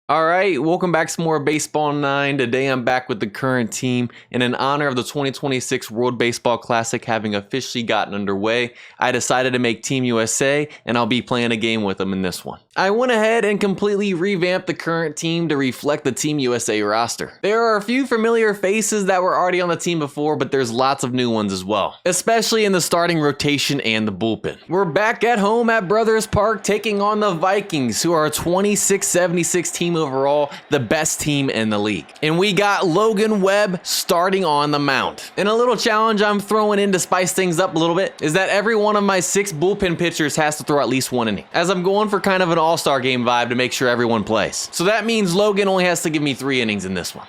All right, welcome back to some more Baseball 9. Today I'm back with the current team. And in honor of the 2026 World Baseball Classic having officially gotten underway, I decided to make Team USA, and I'll be playing a game with them in this one. I went ahead and completely revamped the current team to reflect the Team USA roster. There are a few familiar faces that were already on the team before, but there's lots of new ones as well, especially in the starting rotation and the bullpen. We're back at home at Brothers Park taking on the Vikings, who are a 26-76 team overall, the best team in the league. And we got Logan Webb starting on the mound. And a little challenge I'm throwing in to spice things up a little bit is that every one of my 6 bullpen pitchers has to throw at least 1 inning, as I'm going for kind of an all-star game vibe to make sure everyone plays. So that means Logan only has to give me 3 innings in this one.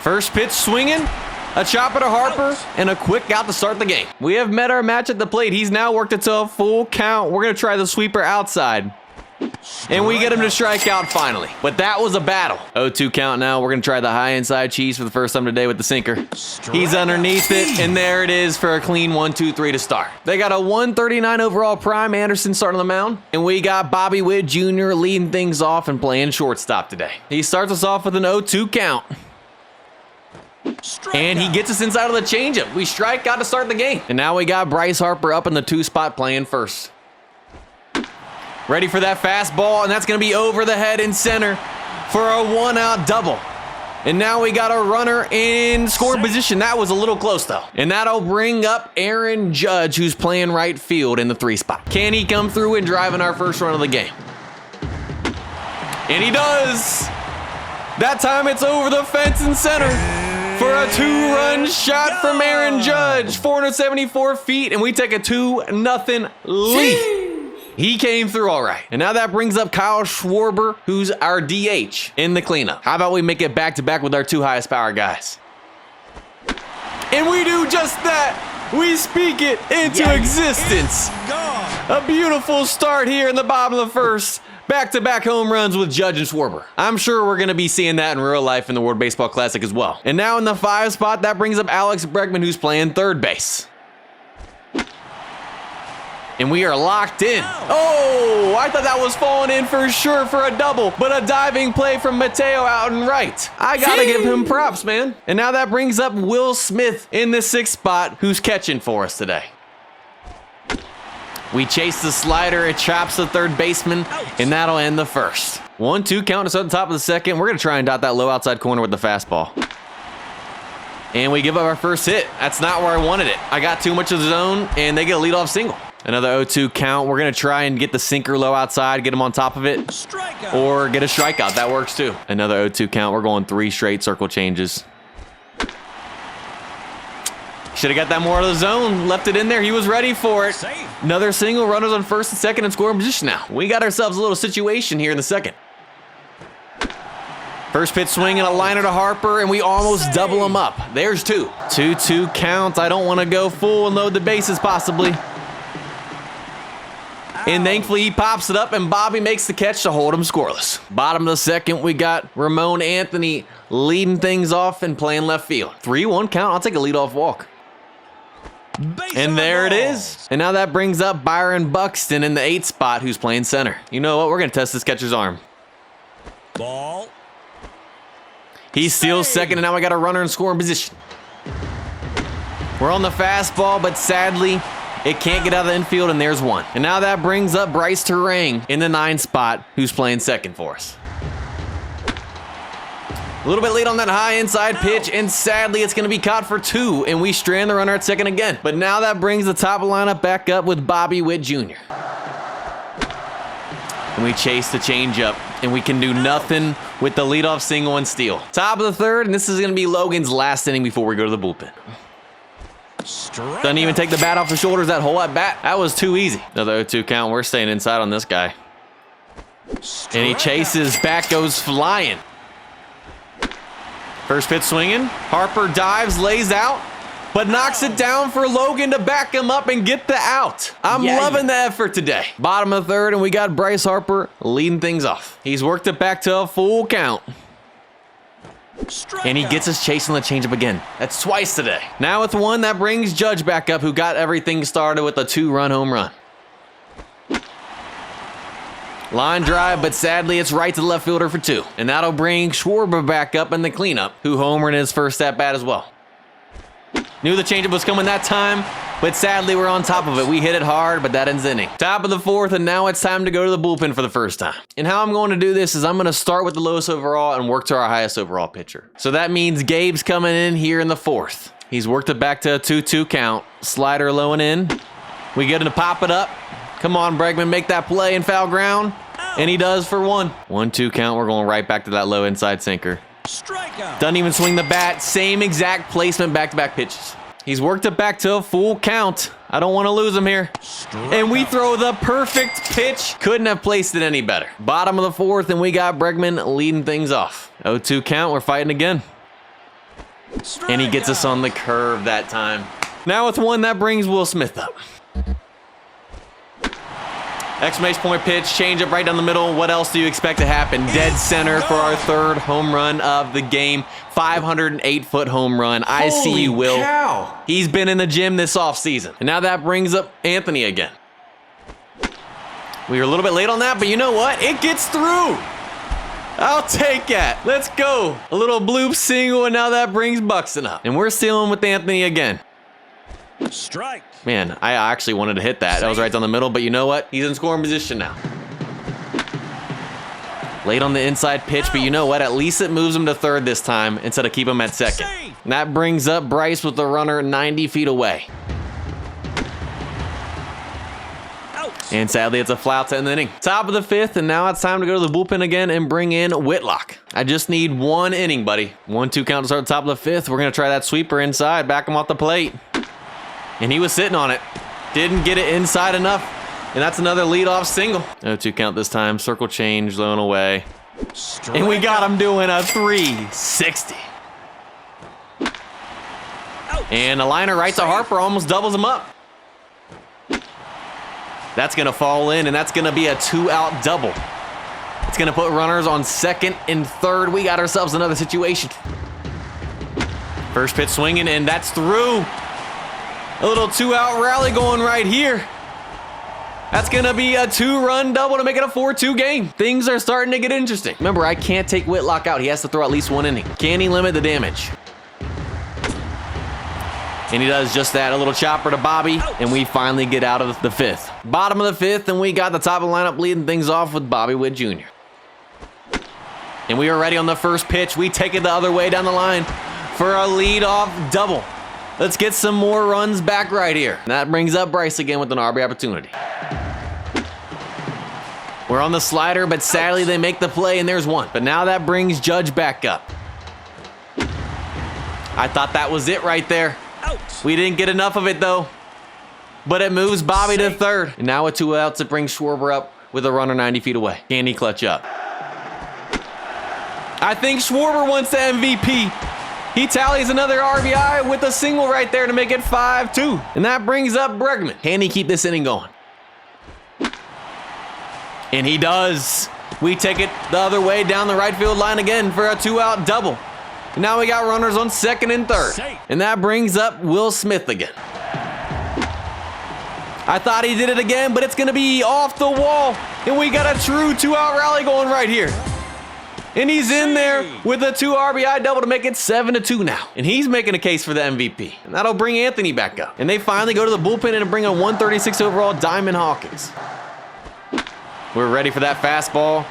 First pitch swinging, a chopper to Harper, and a quick out to start the game. We have met our match at the plate. He's now worked it to a full count. We're gonna try the sweeper outside. And we get him to strike out finally. But that was a battle. 0-2 count now. We're going to try the high inside cheese for the first time today with the sinker. He's underneath it, and there it is for a clean 1-2-3 to start. They got a 139 overall prime. Anderson starting on the mound. And we got Bobby Witt Jr. leading things off and playing shortstop today. He starts us off with an 0-2 count. And he gets us inside of the changeup. We strike out to start the game. And now we got Bryce Harper up in the 2 spot playing first. Ready for that fastball, and that's going to be over the head in center for a 1-out double. And now we got a runner in scoring position. That was a little close, though. And that'll bring up Aaron Judge, who's playing right field in the 3 spot. Can he come through and drive in our first run of the game? And he does. That time it's over the fence in center for a 2-run shot from Aaron Judge. 474 feet, and we take a 2-0 lead. He came through all right. And now that brings up Kyle Schwarber, who's our DH in the cleanup. How about we make it back-to-back with our 2 highest power guys? And we do just that. We speak it into existence. A beautiful start here in the bottom of the first. Back-to-back home runs with Judge and Schwarber. I'm sure we're going to be seeing that in real life in the World Baseball Classic as well. And now in the 5 spot, that brings up Alex Bregman, who's playing third base. And we are locked in. Oh, I thought that was falling in for sure for a double, but a diving play from Mateo out and right. I gotta give him props, man. And now that brings up Will Smith in the 6th spot, who's catching for us today. We chase the slider, it chops the third baseman, and that'll end the first. 1-2 count us at the top of the second. We're gonna try and dot that low outside corner with the fastball. And we give up our first hit. That's not where I wanted it. I got too much of the zone, and they get a leadoff single. Another 0-2 count. We're going to try and get the sinker low outside, get him on top of it, or get a strikeout. That works too. Another 0-2 count. We're going 3 straight circle changes. Should have got that more out of the zone. Left it in there. He was ready for it. Another single. Runners on first and second and scoring position now. We got ourselves a little situation here in the second. First pitch swing and a liner to Harper, and we almost double him up. There's 2. 2-2 count. I don't want to go full and load the bases possibly. And thankfully, he pops it up, and Bobby makes the catch to hold him scoreless. Bottom of the second, we got Ramon Anthony leading things off and playing left field. 3-1 count. I'll take a leadoff walk. And there it is. And now that brings up Byron Buxton in the 8th spot, who's playing center. You know what? We're going to test this catcher's arm. Ball. He steals second, and now we got a runner in scoring position. We're on the fastball, but sadly, it can't get out of the infield, and there's 1. And now that brings up Bryce Terang in the 9th spot, who's playing second for us. A little bit late on that high inside pitch, and sadly, it's going to be caught for 2, and we strand the runner at second again. But now that brings the top lineup back up with Bobby Witt Jr. And we chase the changeup, and we can do nothing with the leadoff single and steal. Top of the third, and this is going to be Logan's last inning before we go to the bullpen. Doesn't even take the bat off the shoulders that whole at bat. That was too easy. Another 0-2 count. We're staying inside on this guy. And he chases. Back goes flying. First pitch swinging. Harper dives, lays out, but knocks it down for Logan to back him up and get the out. I'm loving the effort today. Bottom of the third, and we got Bryce Harper leading things off. He's worked it back to a full count. And he gets us chasing the changeup again. That's twice today. Now with 1, that brings Judge back up, who got everything started with a 2-run home run. Line drive, but sadly it's right to the left fielder for 2. And that'll bring Schwarber back up in the cleanup, who homered in his first at bat as well. Knew the changeup was coming that time, but sadly we're on top of it. We hit it hard, but that ends the inning. Top of the 4th, and now it's time to go to the bullpen for the first time. And how I'm going to do this is I'm going to start with the lowest overall and work to our highest overall pitcher. So that means Gabe's coming in here in the 4th. He's worked it back to a 2-2 count. Slider low and in. We get him to pop it up. Come on, Bregman, make that play in foul ground. And he does for 1. 1-2 count. We're going right back to that low inside sinker. Strikeout. Doesn't even swing the bat. Same exact placement, back-to-back pitches. He's worked it back to a full count. I don't want to lose him here. And we throw the perfect pitch. Couldn't have placed it any better. Bottom of the 4th, and we got Bregman leading things off. 0-2 count. We're fighting again. And he gets us on the curve that time. Now with 1, that brings Will Smith up. Exclamation point pitch, change up right down the middle. What else do you expect to happen? Dead center for our 3rd home run of the game. 508-foot home run. I see you, Will. Cow. He's been in the gym this offseason. And now that brings up Anthony again. We were a little bit late on that, but you know what? It gets through. I'll take that. Let's go. A little bloop single, and now that brings Buxton up. And we're stealing with Anthony again. Strike. Man, I actually wanted to hit that. That was right down the middle, but you know what? He's in scoring position now. Late on the inside pitch, but you know what? At least it moves him to 3rd this time instead of keep him at 2nd. And that brings up Bryce with the runner 90 feet away. And sadly, it's a foul to end the inning. Top of the 5th, and now it's time to go to the bullpen again and bring in Whitlock. I just need 1 inning, buddy. 1-2 count to start the top of the 5th. We're going to try that sweeper inside, back him off the plate. And he was sitting on it. Didn't get it inside enough. And that's another leadoff single. 0-2 count this time. Circle change, low and away. And we got him doing a 360. And a liner right to Harper almost doubles him up. That's going to fall in, and that's going to be a 2-out double. It's going to put runners on 2nd and 3rd. We got ourselves another situation. First pitch swinging, and that's through. A little 2-out rally going right here. That's going to be a 2-run double to make it a 4-2 game. Things are starting to get interesting. Remember, I can't take Whitlock out. He has to throw at least 1 inning. Can he limit the damage? And he does just that. A little chopper to Bobby, and we finally get out of the 5th. Bottom of the 5th, and we got the top of the lineup leading things off with Bobby Witt Jr. And we are ready on the first pitch. We take it the other way down the line for a leadoff double. Let's get some more runs back right here. And that brings up Bryce again with an RB opportunity. We're on the slider, but sadly they make the play, and there's 1. But now that brings Judge back up. I thought that was it right there. We didn't get enough of it, though. But it moves Bobby to 3rd. And now with 2 outs, it brings Schwarber up with a runner 90 feet away. Can he clutch up? I think Schwarber wants the MVP. He tallies another RBI with a single right there to make it 5-2. And that brings up Bregman. Can he keep this inning going? And he does. We take it the other way down the right field line again for a 2-out double. And now we got runners on 2nd and 3rd. And that brings up Will Smith again. I thought he did it again, but it's going to be off the wall. And we got a true 2-out rally going right here. And he's in there with a 2 RBI double to make it 7-2 now. And he's making a case for the MVP. And that'll bring Anthony back up. And they finally go to the bullpen and bring a 136 overall Diamond Hawkins. We're ready for that fastball.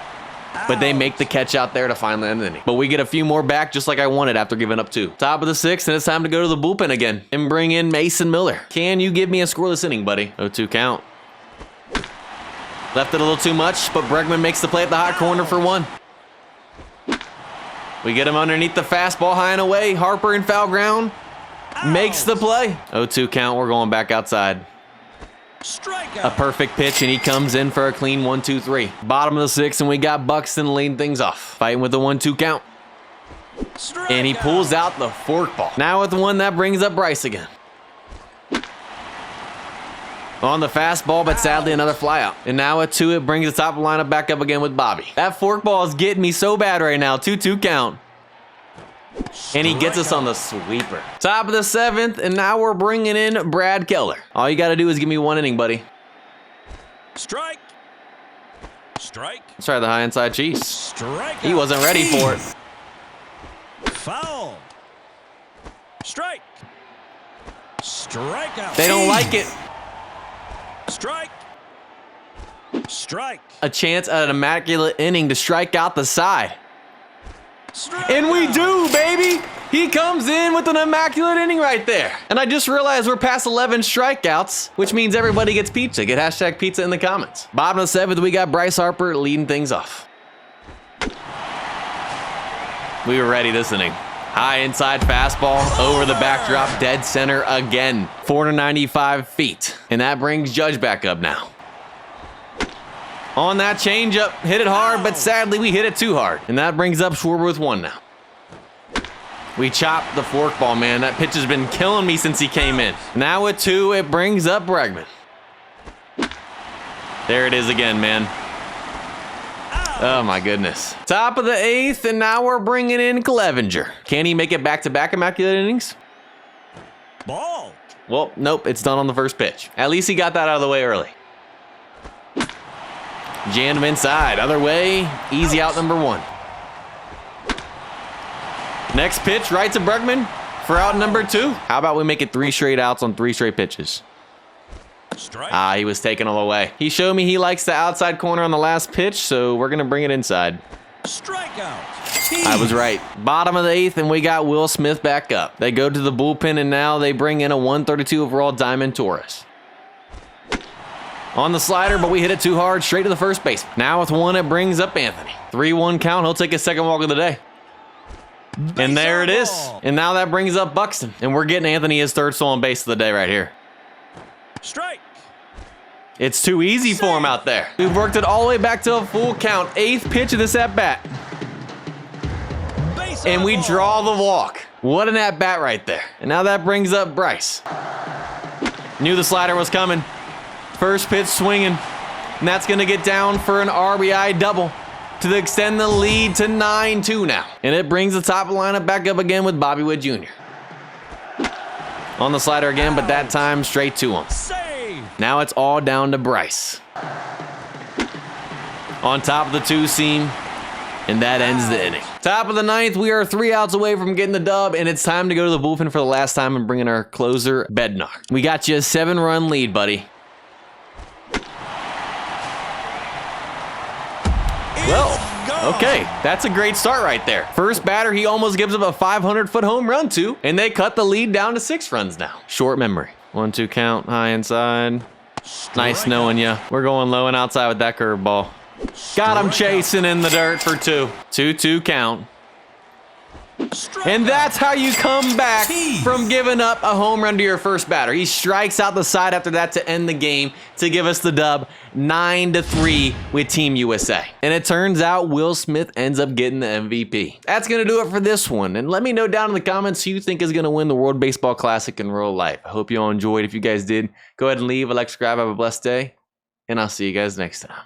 But they make the catch out there to finally end the inning. But we get a few more back just like I wanted after giving up 2. Top of the 6th, and it's time to go to the bullpen again and bring in Mason Miller. Can you give me a scoreless inning, buddy? 0-2 count. Left it a little too much, but Bregman makes the play at the hot corner for 1. We get him underneath the fastball high and away. Harper in foul ground. Makes the play. 0-2 count. We're going back outside. A perfect pitch, and he comes in for a clean 1-2-3. Bottom of the 6th, and we got Buxton leading things off. Fighting with the 1-2 count. And he pulls out the forkball. Now with the 1, that brings up Bryce again. On the fastball, but sadly another flyout. And now at 2, it brings the top of the lineup back up again with Bobby. That forkball is getting me so bad right now. 2-2 count. And he gets us on the sweeper. Top of the 7th, and now we're bringing in Brad Keller. All you got to do is give me 1 inning, buddy. Strike. Let's try the high inside cheese. Strike. He wasn't ready for it. Foul. Strike. Strikeout. They don't like it. Strike. Strike. A chance at an immaculate inning to strike out the side. Strike. And we do, baby. He comes in with an immaculate inning right there. And I just realized we're past 11 strikeouts, which means everybody gets pizza. Get hashtag pizza in the comments. Bottom of the 7th, we got Bryce Harper leading things off. We were ready this inning. High inside fastball, over the backdrop, dead center again. 495 feet. And that brings Judge back up now. On that changeup, hit it hard, but sadly we hit it too hard. And that brings up Schwarber with 1 now. We chopped the forkball, man. That pitch has been killing me since he came in. Now with 2, it brings up Bregman. There it is again, man. Oh my goodness. Top of the 8th, and now we're bringing in Clevenger. Can he make it back-to-back immaculate innings? Ball. Well, nope, it's done on the first pitch. At least he got that out of the way early. Jammed him inside. Other way, easy out number 1. Next pitch, right to Bregman for out number 2. How about we make it 3 straight outs on 3 straight pitches? Strike. He was taken all the way. He showed me he likes the outside corner on the last pitch, so we're going to bring it inside. Strikeout. I was right. Bottom of the 8th, and we got Will Smith back up. They go to the bullpen, and now they bring in a 132 overall Diamond Torres. On the slider, but we hit it too hard, straight to the first base. Now with 1, it brings up Anthony. 3-1 count, he'll take his second walk of the day. And there it is. And now that brings up Buxton. And we're getting Anthony his 3rd stolen base of the day right here. Strike. It's too easy for him out there. We've worked it all the way back to a full count. 8th pitch of this at-bat. And we draw the walk. What an at-bat right there. And now that brings up Bryce. Knew the slider was coming. First pitch swinging. And that's going to get down for an RBI double to extend the lead to 9-2 now. And it brings the top lineup back up again with Bobby Witt Jr. On the slider again, but that time straight to him. Now it's all down to Bryce. On top of the 2-seam, and that ends the inning. Top of the 9th, we are 3 outs away from getting the dub, and it's time to go to the bullpen for the last time and bring in our closer, Bednar. We got you a 7-run lead, buddy. Well, okay, that's a great start right there. First batter, he almost gives up a 500-foot home run to, and they cut the lead down to 6 runs now. Short memory. 1-2 count, high inside. Nice knowing ya. We're going low and outside with that curveball. Got him chasing in the dirt for 2. 2-2 count. And that's how you come back from giving up a home run to your first batter. He strikes out the side after that to end the game to give us the dub 9-3 with Team USA. And it turns out Will Smith ends up getting the MVP. That's going to do it for this one. And let me know down in the comments who you think is going to win the World Baseball Classic in real life. I hope you all enjoyed. If you guys did, go ahead and leave a like, subscribe, have a blessed day, and I'll see you guys next time.